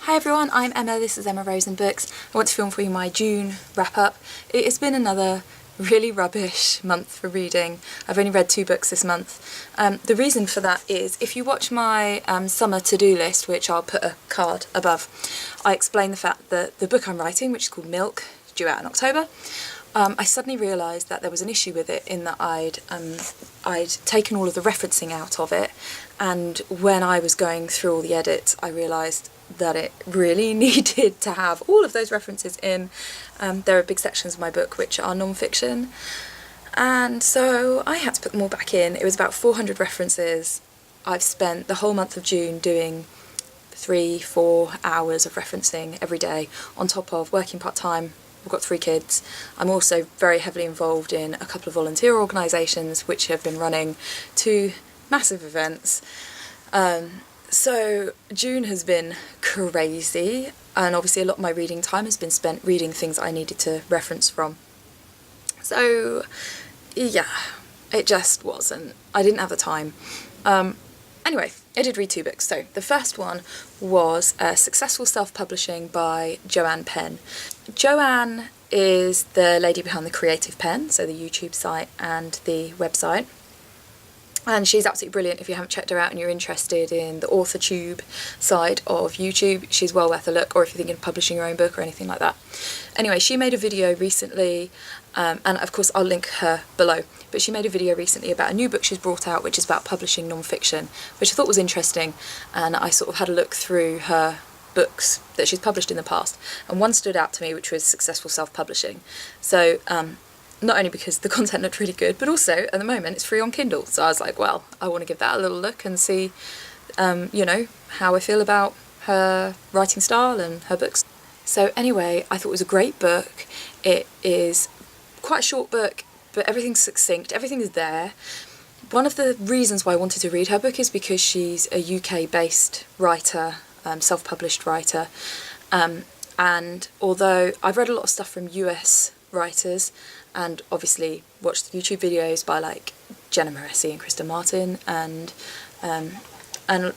Hi everyone, I'm Emma, this is Emma Rose and Books. I want to film for you my June wrap-up. It has been another really rubbish month for reading. I've only read 2 books this month. The reason for that is, if you watch my summer to-do list, which I'll put a card above, I explain the fact that the book I'm writing, which is called Milk, is due out in October. I suddenly realised that there was an issue with it in that I'd taken all of the referencing out of it, and when I was going through all the edits I realised that it really needed to have all of those references in. There are big sections of my book which are non-fiction, and so I had to put them all back in. It was about 400 references. I've spent the whole month of June doing 3-4 hours of referencing every day, on top of working part-time. I've got 3 kids. I'm also very heavily involved in a couple of volunteer organisations which have been running 2 massive events. So June has been crazy, and obviously a lot of my reading time has been spent reading things I needed to reference from. So yeah, it just wasn't, I didn't have the time. Anyway, I did read 2 books. So the first one was Successful Self-Publishing by Joanna Penn. Joanne is the lady behind the Creative Penn, so the YouTube site and the website. And she's absolutely brilliant. If you haven't checked her out and you're interested in the AuthorTube side of YouTube, she's well worth a look, or if you're thinking of publishing your own book or anything like that. Anyway, she made a video recently, and of course I'll link her below, but she made a video recently about a new book she's brought out which is about publishing non-fiction, which I thought was interesting, and I sort of had a look through her books that she's published in the past, and one stood out to me, which was Successful Self-Publishing. So not only because the content looked really good, but also at the moment it's free on Kindle. So I was like, well, I want to give that a little look and see, you know, how I feel about her writing style and her books. So anyway, I thought it was a great book. It is quite a short book, but everything's succinct, everything is there. One of the reasons why I wanted to read her book is because she's a UK-based writer, self-published writer, and although I've read a lot of stuff from US writers, and obviously watched the YouTube videos by like Jenna Moreci and Kristen Martin, and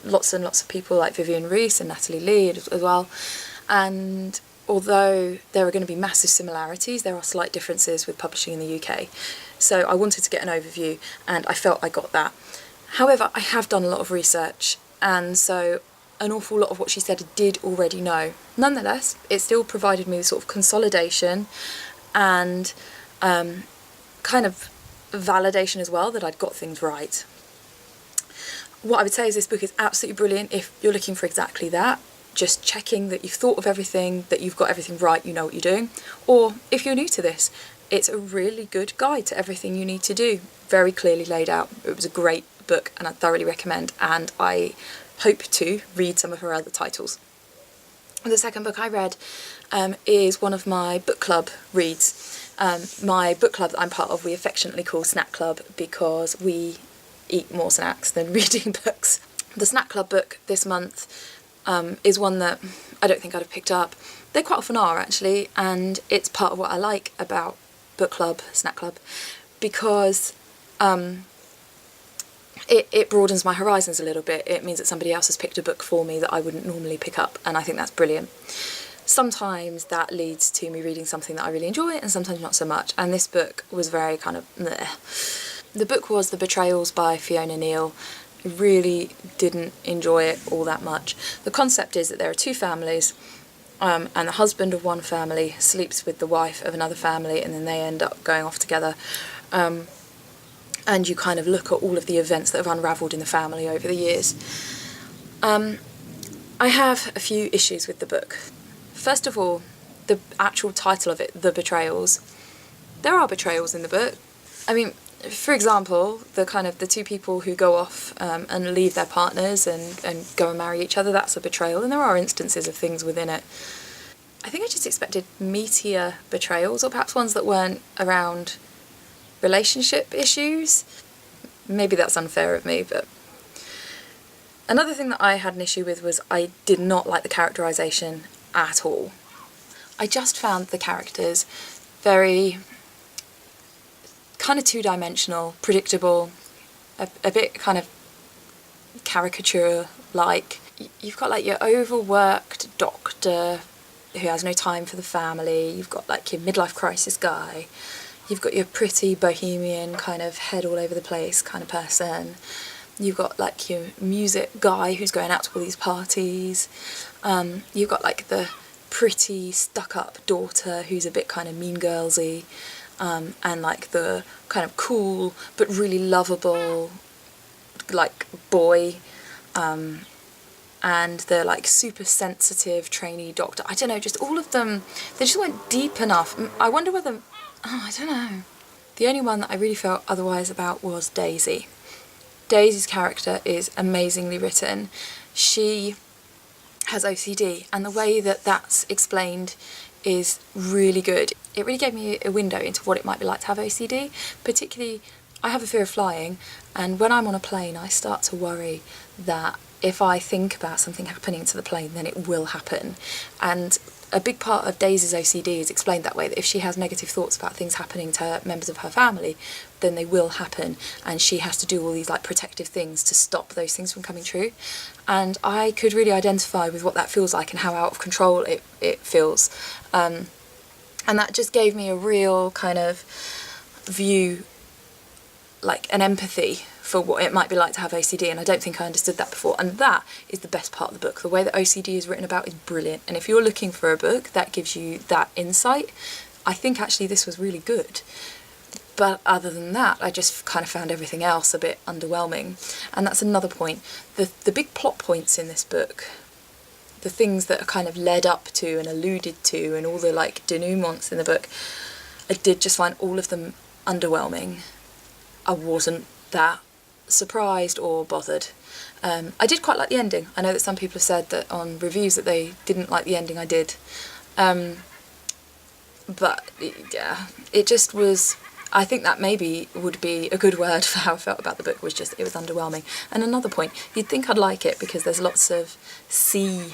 lots of people like Vivien Reis and Natalia Leigh as well. And although there are going to be massive similarities, there are slight differences with publishing in the UK. So I wanted to get an overview, and I felt I got that. However, I have done a lot of research, and so an awful lot of what she said I did already know. Nonetheless, it still provided me with sort of consolidation and kind of validation as well that I'd got things right. What I would say is this book is absolutely brilliant if you're looking for exactly that, just checking that you've thought of everything, that you've got everything right, you know what you're doing. Or if you're new to this, it's a really good guide to everything you need to do, very clearly laid out. It was a great book and I thoroughly recommend, and I hope to read some of her other titles. The second book I read is one of my book club reads. My book club that I'm part of, we affectionately call Snack Club because we eat more snacks than reading books. The Snack Club book this month is one that I don't think I'd have picked up. They quite often are actually, and it's part of what I like about book club, Snack Club, because it broadens my horizons a little bit. It means that somebody else has picked a book for me that I wouldn't normally pick up, and I think that's brilliant. Sometimes that leads to me reading something that I really enjoy, and sometimes not so much, and this book was very kind of bleh. The book was The Betrayals by Fiona Neill. I really didn't enjoy it all that much. The concept is that there are 2 families, and the husband of one family sleeps with the wife of another family, and then they end up going off together. And you kind of look at all of the events that have unravelled in the family over the years. I have a few issues with the book. First of all, the actual title of it, The Betrayals. There are betrayals in the book. I mean, for example, the 2 people who go off and leave their partners and go and marry each other, that's a betrayal, and there are instances of things within it. I think I just expected meatier betrayals, or perhaps ones that weren't around relationship issues. Maybe that's unfair of me, but another thing that I had an issue with was I did not like the characterisation at all. I just found the characters very kind of 2-dimensional, predictable, a bit kind of caricature-like. you've got like your overworked doctor who has no time for the family, you've got like your midlife crisis guy, you've got your pretty bohemian kind of head all over the place kind of person, you've got like your music guy who's going out to all these parties, you've got like the pretty stuck-up daughter who's a bit kind of mean girlsy, and like the kind of cool but really lovable like boy, and the like super sensitive trainee doctor. I don't know, just all of them, they just went deep enough. I wonder whether, I don't know. The only one that I really felt otherwise about was Daisy. Daisy's character is amazingly written. She has OCD, and the way that that's explained is really good. It really gave me a window into what it might be like to have OCD, particularly I have a fear of flying, and when I'm on a plane I start to worry that if I think about something happening to the plane then it will happen. And a big part of Daisy's OCD is explained that way, that if she has negative thoughts about things happening to members of her family then they will happen, and she has to do all these like protective things to stop those things from coming true. And I could really identify with what that feels like and how out of control it feels, and that just gave me a real kind of view, like an empathy for what it might be like to have OCD, and I don't think I understood that before, and that is the best part of the book. The way that OCD is written about is brilliant, and if you're looking for a book that gives you that insight, I think actually this was really good. But other than that, I just kind of found everything else a bit underwhelming, and that's another point. The big plot points in this book, the things that are kind of led up to and alluded to, and all the like denouements in the book, I did just find all of them underwhelming. I wasn't that surprised or bothered. I did quite like the ending. I know that some people have said that on reviews that they didn't like the ending. I did. But yeah, it just was, I think that maybe would be a good word for how I felt about the book, was just it was underwhelming. And another point, you'd think I'd like it because there's lots of sea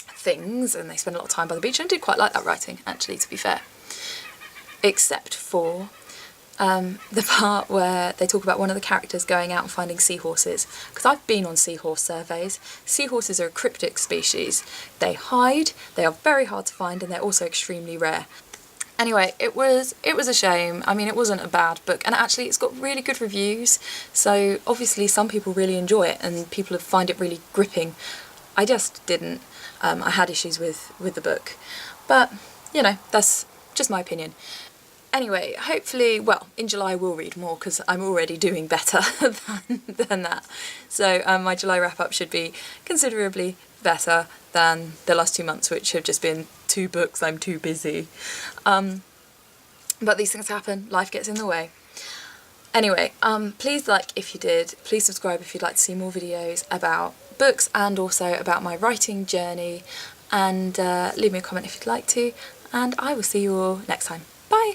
things and they spend a lot of time by the beach, and I did quite like that writing actually, to be fair. Except for the part where they talk about one of the characters going out and finding seahorses, because I've been on seahorse surveys. Seahorses are a cryptic species. They hide, they are very hard to find, and they're also extremely rare. Anyway, it was a shame. I mean, it wasn't a bad book, and actually it's got really good reviews, so obviously some people really enjoy it and people find it really gripping. I just didn't. I had issues with the book, but you know, that's just my opinion. Anyway, hopefully, well, in July we'll read more because I'm already doing better than that. So my July wrap-up should be considerably better than the last 2 months, which have just been 2 books, I'm too busy. But these things happen, life gets in the way. Anyway, please like if you did, please subscribe if you'd like to see more videos about books and also about my writing journey, and leave me a comment if you'd like to, and I will see you all next time. Bye!